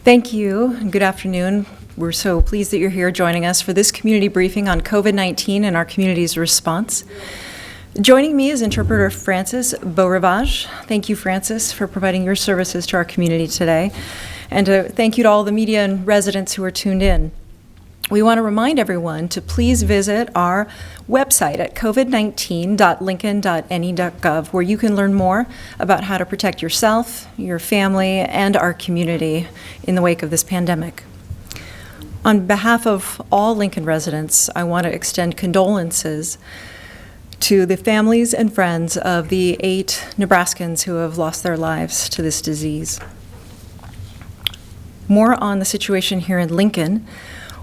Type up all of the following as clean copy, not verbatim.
Thank you, and good afternoon. We're so pleased that you're here joining us for this community briefing on COVID-19 and our community's response. Joining me is interpreter Francis Beaurivage. Thank you, Francis, for providing your services to our community today. And thank you to all the media and residents who are tuned in. We want to remind everyone to please visit our website at covid19.lincoln.ne.gov, where you can learn more about how to protect yourself, your family, and our community in the wake of this pandemic. On behalf of all Lincoln residents, I want to extend condolences to the families and friends of the 8 Nebraskans who have lost their lives to this disease. More on the situation here in Lincoln.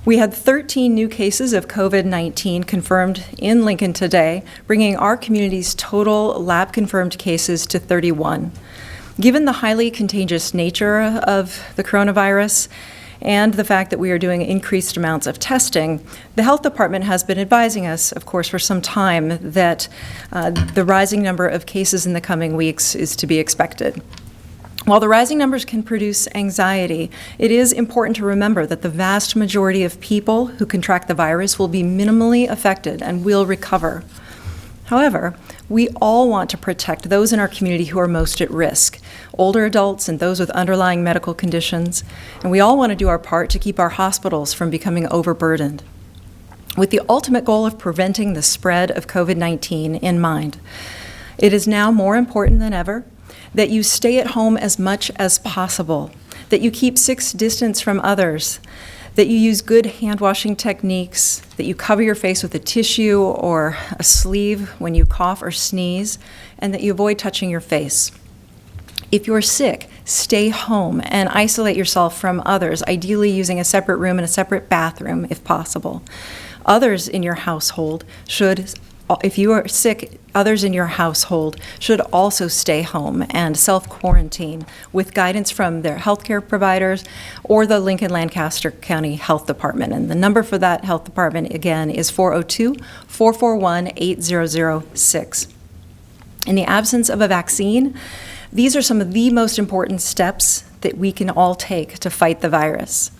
We had 13 new cases of COVID-19 confirmed in Lincoln today, bringing our community's total lab-confirmed cases to 31. Given the highly contagious nature of the coronavirus and the fact that we are doing increased amounts of testing, the health department has been advising us, of course, for some time that the rising number of cases in the coming weeks is to be expected. While the rising numbers can produce anxiety, it is important to remember that the vast majority of people who contract the virus will be minimally affected and will recover. However, we all want to protect those in our community who are most at risk, older adults and those with underlying medical conditions, and we all want to do our part to keep our hospitals from becoming overburdened. With the ultimate goal of preventing the spread of COVID-19 in mind, it is now more important than ever that you stay at home as much as possible, that you keep 6 distance from others, that you use good hand-washing techniques, that you cover your face with a tissue or a sleeve when you cough or sneeze, and that you avoid touching your face. If you're sick, stay home and isolate yourself from others, ideally using a separate room and a separate bathroom if possible. Others in your household should, if you are sick, others in your household should also stay home and self-quarantine with guidance from their healthcare providers or the Lincoln-Lancaster County Health Department. And the number for that health department, again, is 402-441-8006. In the absence of a vaccine, these are some of the most important steps that we can all take to fight the virus.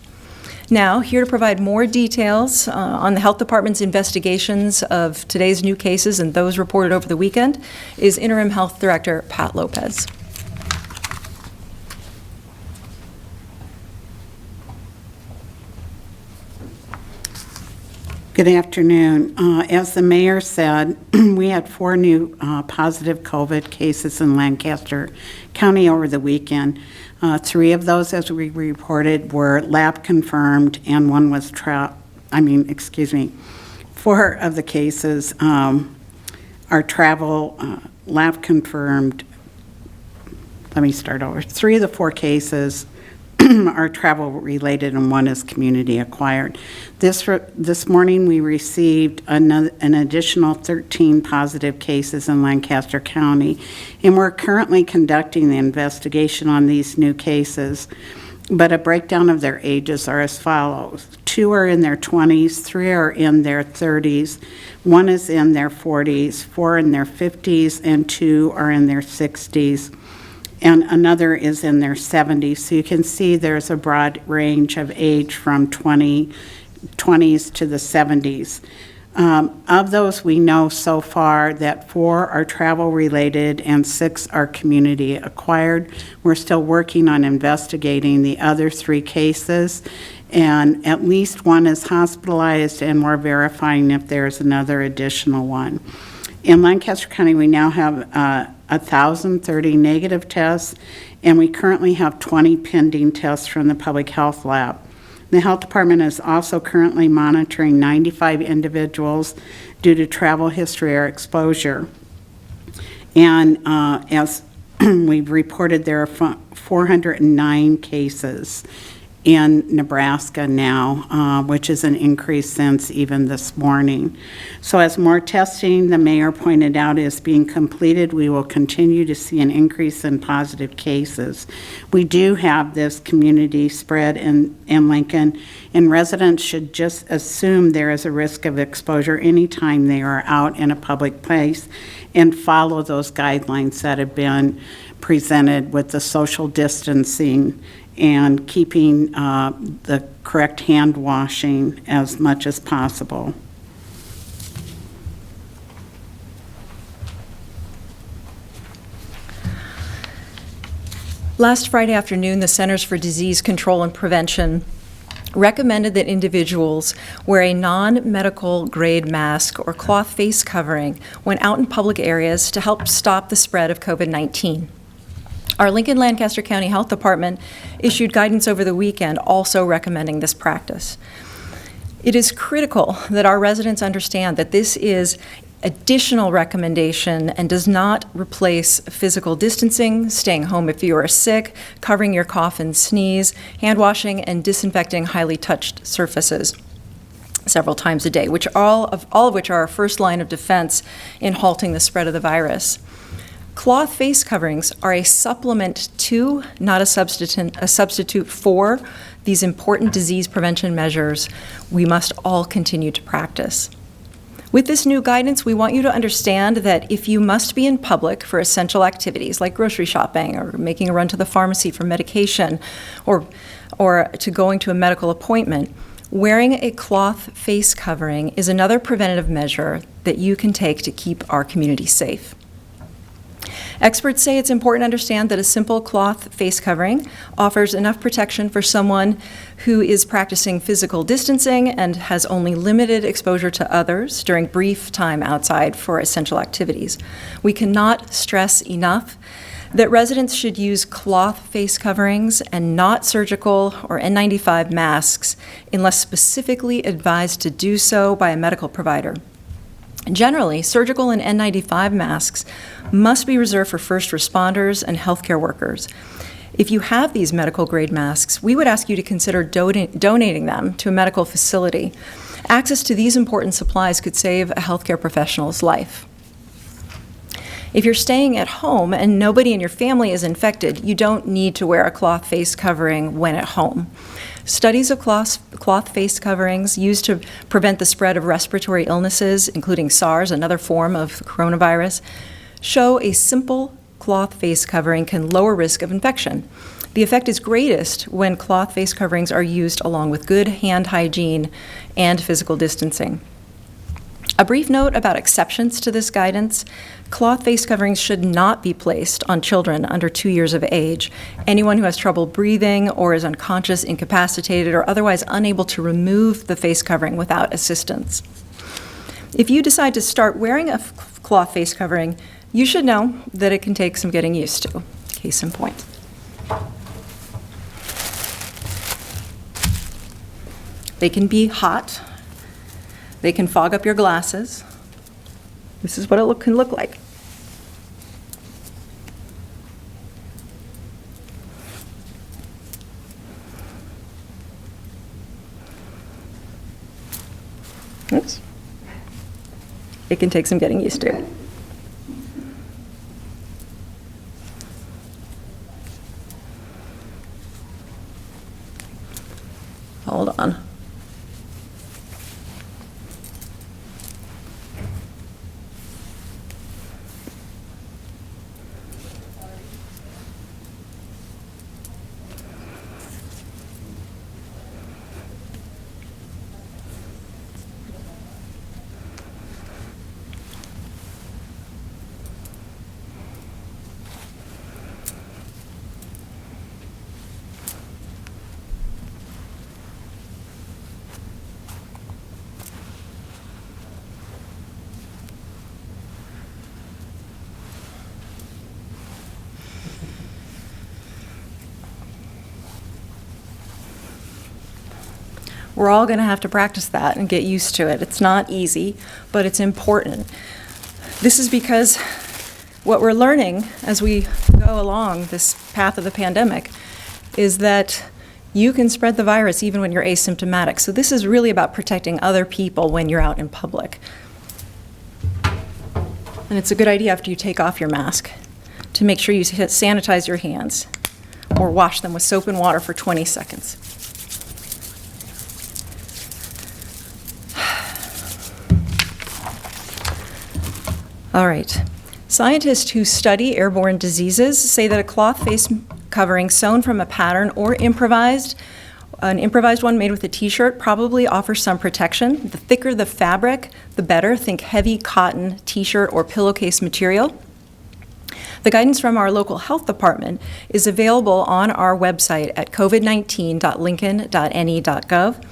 Now, here to provide more details on the Health Department's investigations of today's new cases and those reported over the weekend is Interim Health Director Pat Lopez. Good afternoon. As the mayor said, we had 4 new positive COVID cases in Lancaster County over the weekend. 3 of those, as we reported, were lab confirmed, and 1 was 4 of the cases are travel lab confirmed. Let me start over. 3 of the 4 cases are travel related and 1 is community acquired. This morning we received an additional 13 positive cases in Lancaster County, and we're currently conducting the investigation on these new cases, but a breakdown of their ages are as follows. 2 are in their 20s, 3 are in their 30s, 1 is in their 40s, 4 in their 50s, and 2 are in their 60s. And another is in their 70s. So you can see there's a broad range of age from 20s to the 70s. Of those, we know so far that 4 are travel related and 6 are community acquired. We're still working on investigating the other 3 cases, and at least 1 is hospitalized, and we're verifying if there's another additional one. In Lancaster County, we now have 1,030 negative tests, and we currently have 20 pending tests from the public health lab. The health department is also currently monitoring 95 individuals due to travel history or exposure. And as we've reported, there are 409 cases in Nebraska now, which is an increase since even this morning. So as more testing, the mayor pointed out, is being completed, we will continue to see an increase in positive cases. We do have this community spread in Lincoln, and residents should just assume there is a risk of exposure anytime they are out in a public place and follow those guidelines that have been presented with the social distancing and keeping the correct hand washing as much as possible. Last Friday afternoon, the Centers for Disease Control and Prevention recommended that individuals wear a non-medical grade mask or cloth face covering when out in public areas to help stop the spread of COVID-19. Our Lincoln-Lancaster County Health Department issued guidance over the weekend also recommending this practice. It is critical that our residents understand that this is additional recommendation and does not replace physical distancing, staying home if you are sick, covering your cough and sneeze, hand washing, and disinfecting highly touched surfaces several times a day, which all of which are our first line of defense in halting the spread of the virus. Cloth face coverings are a supplement to, not a substitute for, these important disease prevention measures we must all continue to practice. With this new guidance, we want you to understand that if you must be in public for essential activities like grocery shopping or making a run to the pharmacy for medication or to going to a medical appointment, wearing a cloth face covering is another preventative measure that you can take to keep our community safe. Experts say it's important to understand that a simple cloth face covering offers enough protection for someone who is practicing physical distancing and has only limited exposure to others during brief time outside for essential activities. We cannot stress enough that residents should use cloth face coverings and not surgical or N95 masks unless specifically advised to do so by a medical provider. Generally, surgical and N95 masks must be reserved for first responders and healthcare workers. If you have these medical-grade masks, we would ask you to consider donating them to a medical facility. Access to these important supplies could save a healthcare professional's life. If you're staying at home and nobody in your family is infected, you don't need to wear a cloth face covering when at home. Studies of cloth face coverings used to prevent the spread of respiratory illnesses, including SARS, another form of coronavirus, show a simple cloth face covering can lower risk of infection. The effect is greatest when cloth face coverings are used along with good hand hygiene and physical distancing. A brief note about exceptions to this guidance. Cloth face coverings should not be placed on children under 2 years of age, anyone who has trouble breathing or is unconscious, incapacitated, or otherwise unable to remove the face covering without assistance. If you decide to start wearing a cloth face covering, you should know that it can take some getting used to. Case in point. They can be hot. They can fog up your glasses. This is what it can look like. Oops. It can take some getting used to. Hold on. We're all going to have to practice that and get used to it. It's not easy, but it's important. This is because what we're learning as we go along this path of the pandemic is that you can spread the virus even when you're asymptomatic. So this is really about protecting other people when you're out in public. And it's a good idea after you take off your mask to make sure you sanitize your hands or wash them with soap and water for 20 seconds. All right. Scientists who study airborne diseases say that a cloth face covering sewn from a pattern or improvised. An improvised one made with a t-shirt probably offers some protection. The thicker the fabric, the better. Think heavy cotton t-shirt or pillowcase material. The guidance from our local health department is available on our website at covid19.lincoln.ne.gov.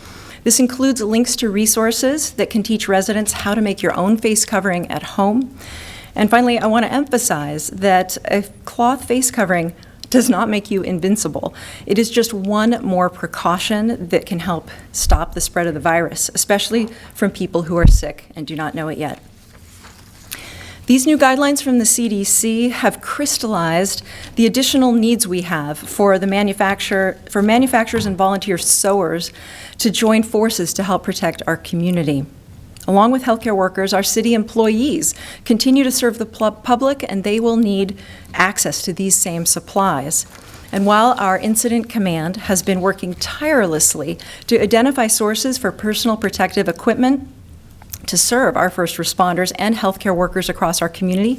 This includes links to resources that can teach residents how to make your own face covering at home. And finally, I want to emphasize that a cloth face covering does not make you invincible. It is just one more precaution that can help stop the spread of the virus, especially from people who are sick and do not know it yet. These new guidelines from the CDC have crystallized the additional needs we have for manufacturers and volunteer sewers to join forces to help protect our community. Along with healthcare workers, our city employees continue to serve the public, and they will need access to these same supplies. And while our incident command has been working tirelessly to identify sources for personal protective equipment to serve our first responders and healthcare workers across our community,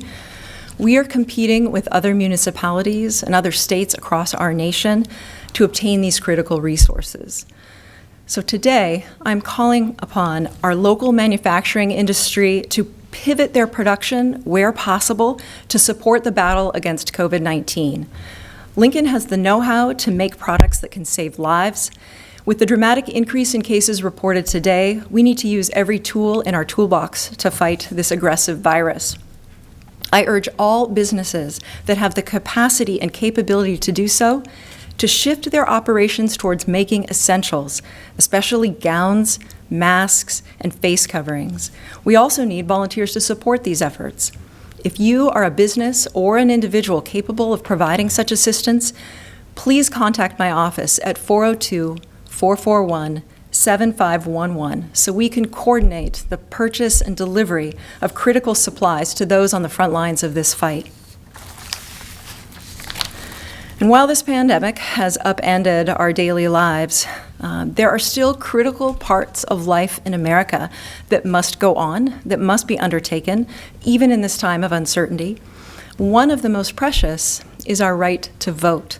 we are competing with other municipalities and other states across our nation to obtain these critical resources. So today, I'm calling upon our local manufacturing industry to pivot their production where possible to support the battle against COVID-19. Lincoln has the know-how to make products that can save lives. With the dramatic increase in cases reported today, we need to use every tool in our toolbox to fight this aggressive virus. I urge all businesses that have the capacity and capability to do so to shift their operations towards making essentials, especially gowns, masks, and face coverings. We also need volunteers to support these efforts. If you are a business or an individual capable of providing such assistance, please contact my office at 402-441-7511 so we can coordinate the purchase and delivery of critical supplies to those on the front lines of this fight. And while this pandemic has upended our daily lives, there are still critical parts of life in America that must go on, that must be undertaken, even in this time of uncertainty. One of the most precious is our right to vote.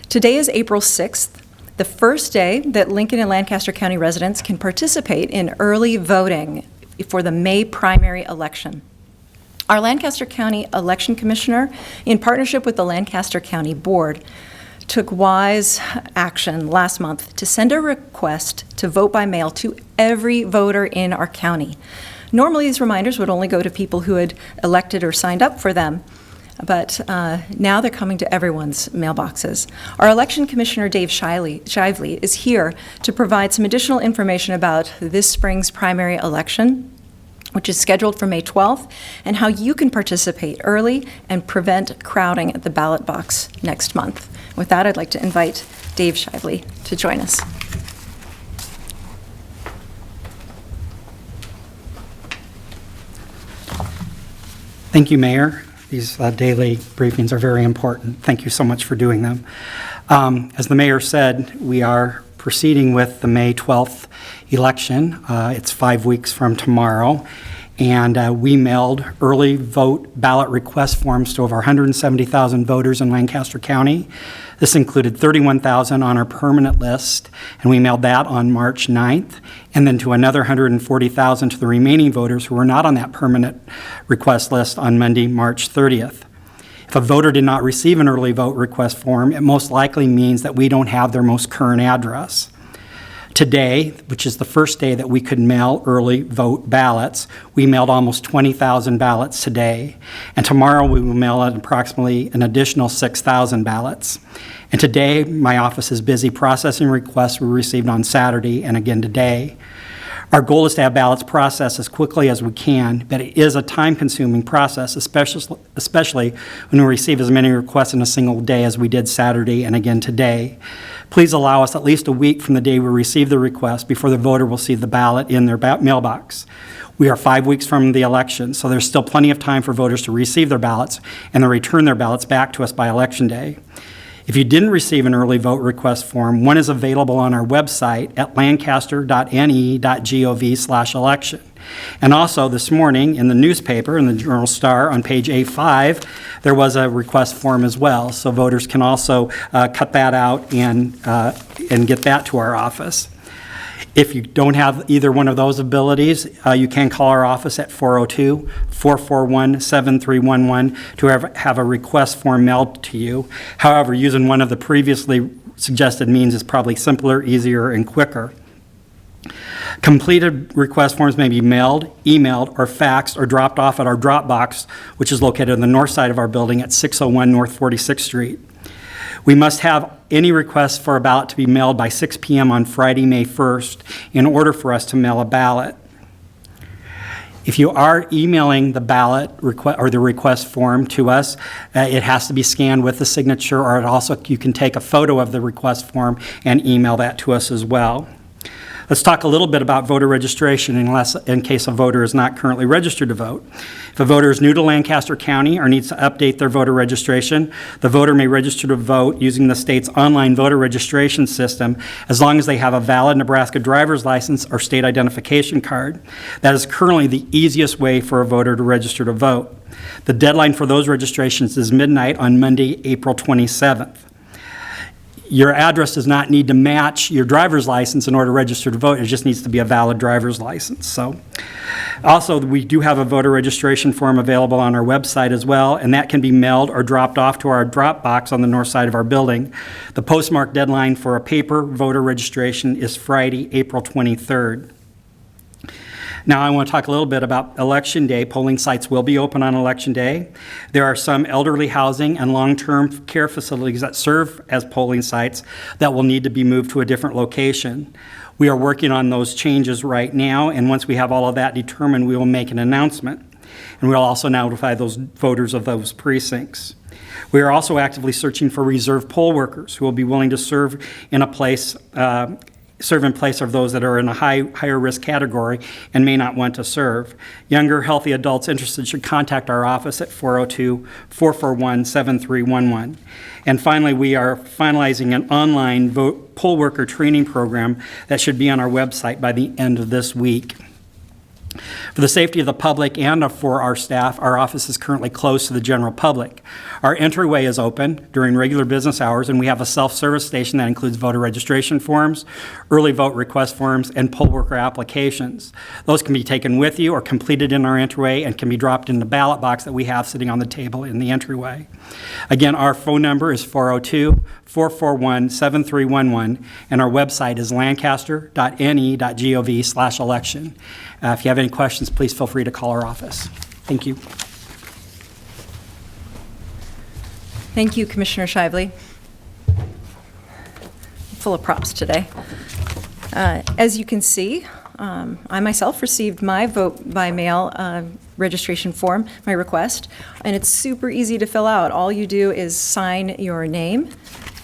Today is April 6th, the first day that Lincoln and Lancaster County residents can participate in early voting for the May primary election. Our Lancaster County Election Commissioner, in partnership with the Lancaster County Board, took wise action last month to send a request to vote by mail to every voter in our county. Normally, these reminders would only go to people who had elected or signed up for them, but now they're coming to everyone's mailboxes. Our Election Commissioner, Dave Shively, is here to provide some additional information about this spring's primary election, which is scheduled for May 12th, and how you can participate early and prevent crowding at the ballot box next month. With that, I'd like to invite Dave Shively to join us. Thank you, Mayor. These daily briefings are very important. Thank you so much for doing them. As the Mayor said, we are proceeding with the May 12th election. It's 5 weeks from tomorrow, and we mailed early vote ballot request forms to over 170,000 voters in Lancaster County. This included 31,000 on our permanent list, and we mailed that on March 9th, and then to another 140,000 to the remaining voters who were not on that permanent request list on Monday, March 30th. If a voter did not receive an early vote request form, it most likely means that we don't have their most current address. Today, which is the first day that we could mail early vote ballots, we mailed almost 20,000 ballots today. And tomorrow we will mail out approximately an additional 6,000 ballots. And today, my office is busy processing requests we received on Saturday and again today. Our goal is to have ballots processed as quickly as we can, but it is a time-consuming process, especially when we receive as many requests in a single day as we did Saturday and again today. Please allow us at least a week from the day we receive the request before the voter will see the ballot in their mailbox. We are 5 weeks from the election, so there's still plenty of time for voters to receive their ballots and then return their ballots back to us by Election Day. If you didn't receive an early vote request form, one is available on our website at lancaster.ne.gov/election. And also, this morning, in the newspaper, in the Journal-Star, on page A5, there was a request form as well, so voters can also cut that out and get that to our office. If you don't have either one of those abilities, you can call our office at 402-441-7311 to have a request form mailed to you. However, using one of the previously suggested means is probably simpler, easier, and quicker. Completed request forms may be mailed, emailed, or faxed, or dropped off at our drop box, which is located on the north side of our building at 601 North 46th Street. We must have any requests for a ballot to be mailed by 6 p.m. on Friday, May 1st, in order for us to mail a ballot. If you are emailing the ballot or the request form to us, it has to be scanned with the signature, or you can take a photo of the request form and email that to us as well. Let's talk a little bit about voter registration in case a voter is not currently registered to vote. If a voter is new to Lancaster County or needs to update their voter registration, the voter may register to vote using the state's online voter registration system as long as they have a valid Nebraska driver's license or state identification card. That is currently the easiest way for a voter to register to vote. The deadline for those registrations is midnight on Monday, April 27th. Your address does not need to match your driver's license in order to register to vote. It just needs to be a valid driver's license. So, also, we do have a voter registration form available on our website as well, and that can be mailed or dropped off to our drop box on the north side of our building. The postmark deadline for a paper voter registration is Friday, April 23rd. Now, I want to talk a little bit about Election Day. Polling sites will be open on Election Day. There are some elderly housing and long-term care facilities that serve as polling sites that will need to be moved to a different location. We are working on those changes right now, and once we have all of that determined, we will make an announcement. And we'll also notify those voters of those precincts. We are also actively searching for reserve poll workers who will be willing to serve in place of those that are in a higher risk category and may not want to serve. Younger, healthy adults interested should contact our office at 402-441-7311. And finally, we are finalizing an online poll worker training program that should be on our website by the end of this week. For the safety of the public and for our staff, our office is currently closed to the general public. Our entryway is open during regular business hours, and we have a self-service station that includes voter registration forms, early vote request forms, and poll worker applications. Those can be taken with you or completed in our entryway and can be dropped in the ballot box that we have sitting on the table in the entryway. Again, our phone number is 402-441-7311, and our website is lancaster.ne.gov/election. If you have any questions, please feel free to call our office. Thank you. Thank you, Commissioner Shively. Full of props today. As you can see, I myself received my vote by mail registration form, my request, and it's super easy to fill out. All you do is sign your name,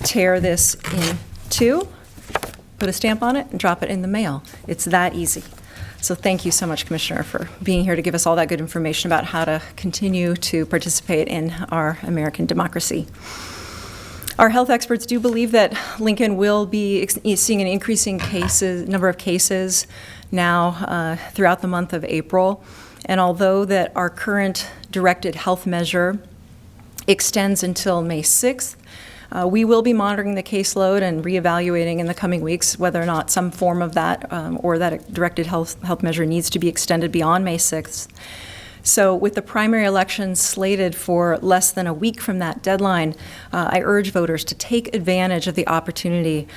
tear this in two, put a stamp on it, and drop it in the mail. It's that easy. So thank you so much, Commissioner, for being here to give us all that good information about how to continue to participate in our American democracy. Our health experts do believe that Lincoln will be seeing an increasing number of cases now throughout the month of April. And although that our current directed health measure extends until May 6th, we will be monitoring the caseload and reevaluating in the coming weeks whether or not some form of that or that directed health measure needs to be extended beyond May 6th. So with the primary elections slated for less than a week from that deadline, I urge voters to take advantage of the opportunity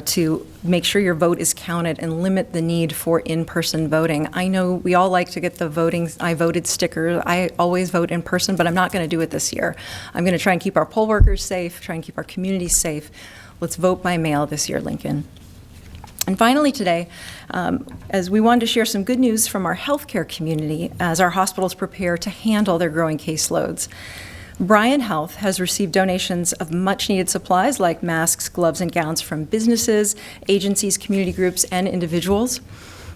to make sure your vote is counted and limit the need for in-person voting. I know we all like to get the I voted sticker. I always vote in person, but I'm not going to do it this year. I'm going to try and keep our poll workers safe, try and keep our community safe. Let's vote by mail this year, Lincoln. And finally today, as we wanted to share some good news from our healthcare community as our hospitals prepare to handle their growing caseloads. Bryan Health has received donations of much-needed supplies like masks, gloves, and gowns from businesses, agencies, community groups, and individuals.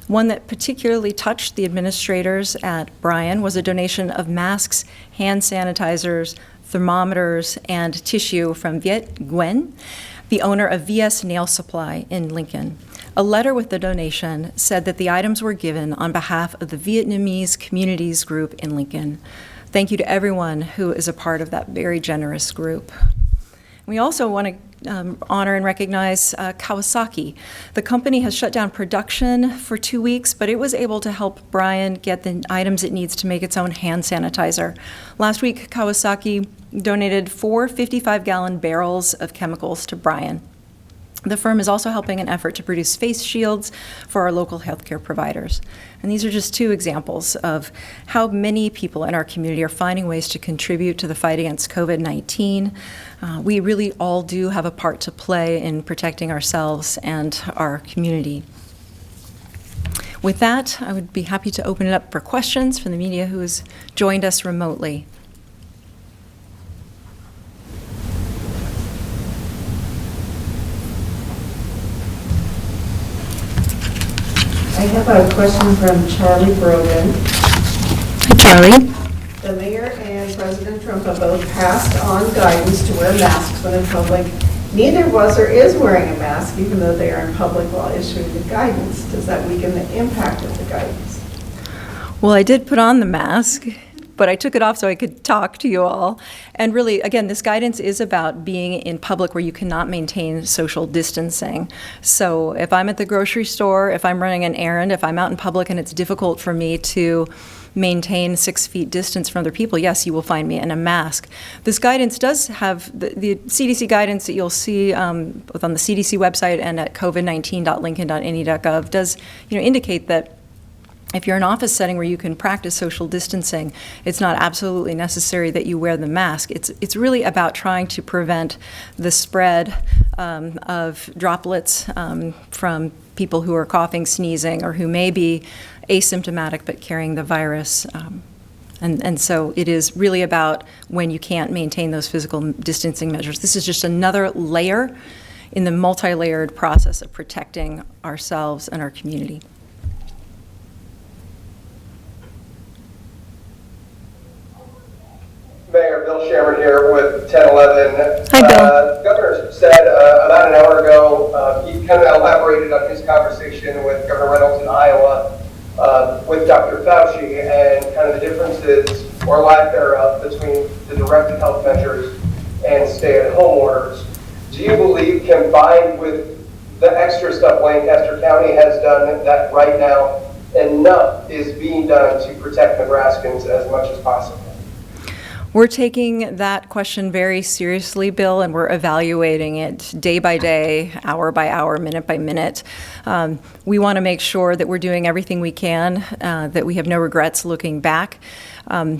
One that particularly touched the administrators at Bryan was a donation of masks, hand sanitizers, thermometers, and tissue from Viet Nguyen, the owner of VS Nail Supply in Lincoln. A letter with the donation said that the items were given on behalf of the Vietnamese Communities Group in Lincoln. Thank you to everyone who is a part of that very generous group. We also want to honor and recognize Kawasaki. The company has shut down production for 2 weeks, but it was able to help Brian get the items it needs to make its own hand sanitizer. Last week, Kawasaki donated 4 55-gallon barrels of chemicals to Brian. The firm is also helping an effort to produce face shields for our local healthcare providers. And these are just 2 examples of how many people in our community are finding ways to contribute to the fight against COVID-19. We really all do have a part to play in protecting ourselves and our community. With that, I would be happy to open it up for questions from the media who has joined us remotely. I have a question from Charlie Brogan. Hi, Charlie. The mayor and President Trump have both passed on guidance to wear masks when in public. Neither was or is wearing a mask, even though they are in public while issuing the guidance. Does that weaken the impact of the guidance? Well, I did put on the mask, but I took it off so I could talk to you all. And really, again, this guidance is about being in public where you cannot maintain social distancing. So if I'm at the grocery store, if I'm running an errand, if I'm out in public and it's difficult for me to maintain 6 feet distance from other people, yes, you will find me in a mask. This guidance does have the CDC guidance that you'll see both on the CDC website and at covid19.lincoln.ne.gov does indicate that if you're in an office setting where you can practice social distancing, it's not absolutely necessary that you wear the mask. It's really about trying to prevent the spread of droplets from people who are coughing, sneezing, or who may be asymptomatic but carrying the virus. And so it is really about when you can't maintain those physical distancing measures. This is just another layer in the multi-layered process of protecting ourselves and our community. Mayor Bill Sherman here with 1011. Hi, Bill. The governor said about an hour ago, he kind of elaborated on his conversation with Governor Reynolds in Iowa with Dr. Fauci and kind of the differences or lack thereof between the directed health measures and stay-at-home orders. Do you believe, combined with the extra stuff Lancaster County has done, that right now enough is being done to protect Nebraskans as much as possible? We're taking that question very seriously, Bill, and we're evaluating it day by day, hour by hour, minute by minute. We want to make sure that we're doing everything we can, that we have no regrets looking back.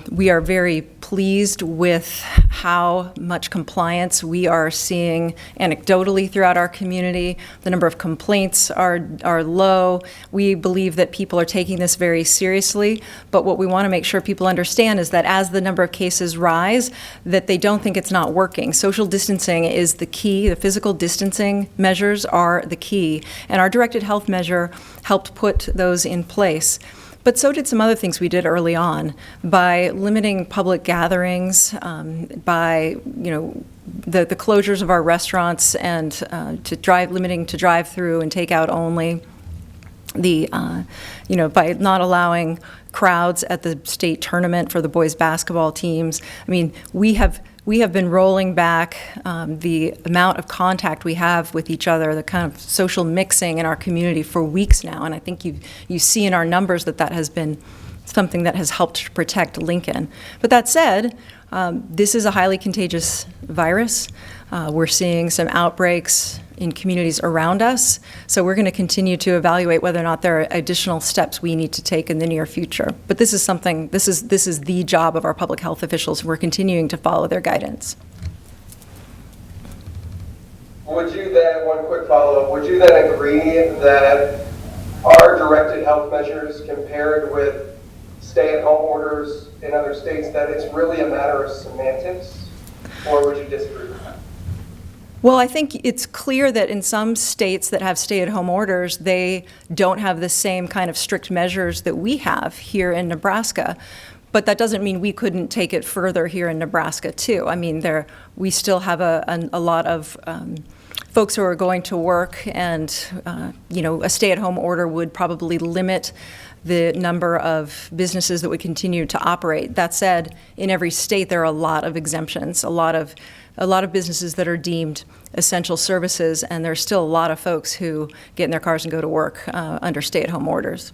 We are very pleased with how much compliance we are seeing anecdotally throughout our community. The number of complaints are low. We believe that people are taking this very seriously, but what we want to make sure people understand is that as the number of cases rise, that they don't think it's not working. Social distancing is the key. The physical distancing measures are the key, and our directed health measure helped put those in place. But so did some other things we did early on by limiting public gatherings, by the closures of our restaurants and limiting to drive-through and takeout only. By not allowing crowds at the state tournament for the boys basketball teams. I mean, we have been rolling back the amount of contact we have with each other, the kind of social mixing in our community for weeks now, and I think you see in our numbers that has been something that has helped to protect Lincoln. But that said, this is a highly contagious virus. We're seeing some outbreaks in communities around us, so we're going to continue to evaluate whether or not there are additional steps we need to take in the near future. But this is the job of our public health officials, and we're continuing to follow their guidance. Would you then, one quick follow-up, would you then agree that our directed health measures compared with stay-at-home orders in other states, that it's really a matter of semantics, or would you disagree with that? Well, I think it's clear that in some states that have stay-at-home orders, they don't have the same kind of strict measures that we have here in Nebraska. But that doesn't mean we couldn't take it further here in Nebraska, too. I mean, we still have a lot of folks who are going to work, and, a stay-at-home order would probably limit the number of businesses that would continue to operate. That said, in every state, there are a lot of exemptions, a lot of businesses that are deemed essential services, and there's still a lot of folks who get in their cars and go to work under stay-at-home orders.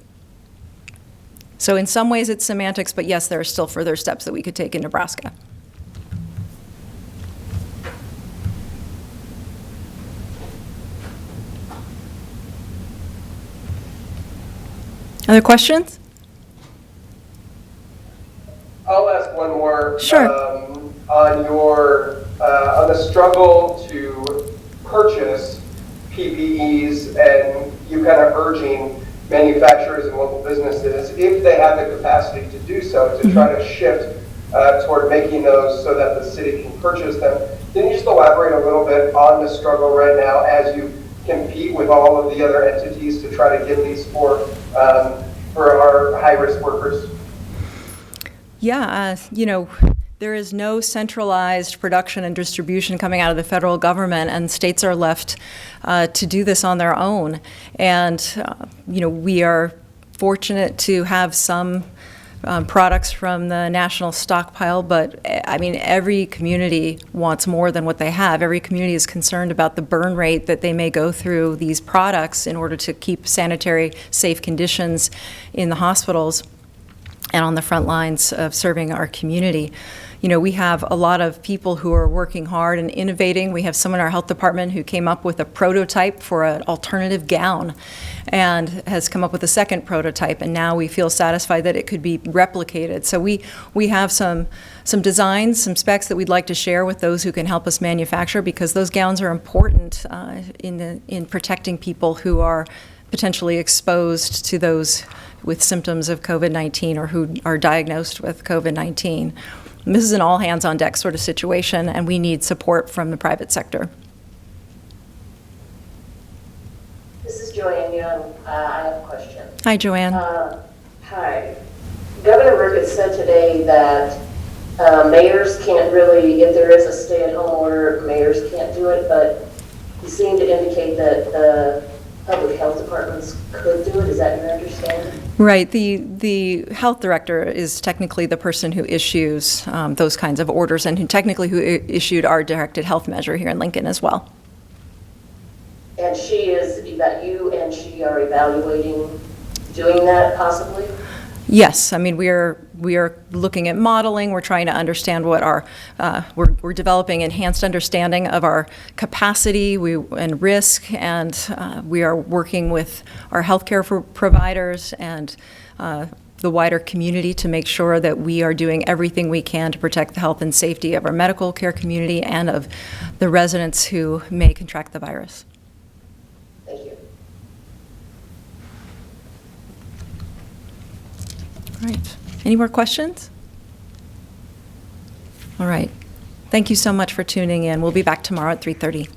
So in some ways, it's semantics, but yes, there are still further steps that we could take in Nebraska. Other questions? I'll ask one more. Sure. On the struggle to purchase PPEs, and you kind of urging manufacturers and local businesses, if they have the capacity to do so, to try to shift toward making those so that the city can purchase them. Can you just elaborate a little bit on the struggle right now as you compete with all of the other entities to try to get these for our high-risk workers? Yeah, there is no centralized production and distribution coming out of the federal government, and states are left to do this on their own. And, we are fortunate to have some products from the national stockpile, but every community wants more than what they have. Every community is concerned about the burn rate that they may go through these products in order to keep sanitary, safe conditions in the hospitals and on the front lines of serving our community. We have a lot of people who are working hard and innovating. We have someone in our health department who came up with a prototype for an alternative gown and has come up with a second prototype, and now we feel satisfied that it could be replicated. So we have some designs, some specs that we'd like to share with those who can help us manufacture, because those gowns are important in protecting people who are potentially exposed to those with symptoms of COVID-19 or who are diagnosed with COVID-19. This is an all-hands-on-deck sort of situation, and we need support from the private sector. This is Joanne Young. I have a question. Hi, Joanne. Hi. Governor Burkett said today that mayors can't really, if there is a stay-at-home order, mayors can't do it, but he seemed to indicate that public health departments could do it. Is that your understanding? Right. The health director is technically the person who issues those kinds of orders, and who issued our directed health measure here in Lincoln as well. And she are evaluating doing that possibly? Yes. We are looking at modeling. We're trying to understand what we're developing enhanced understanding of our capacity and risk, and we are working with our healthcare providers and the wider community to make sure that we are doing everything we can to protect the health and safety of our medical care community and of the residents who may contract the virus. Thank you. All right. Any more questions? All right. Thank you so much for tuning in. We'll be back tomorrow at 3:30.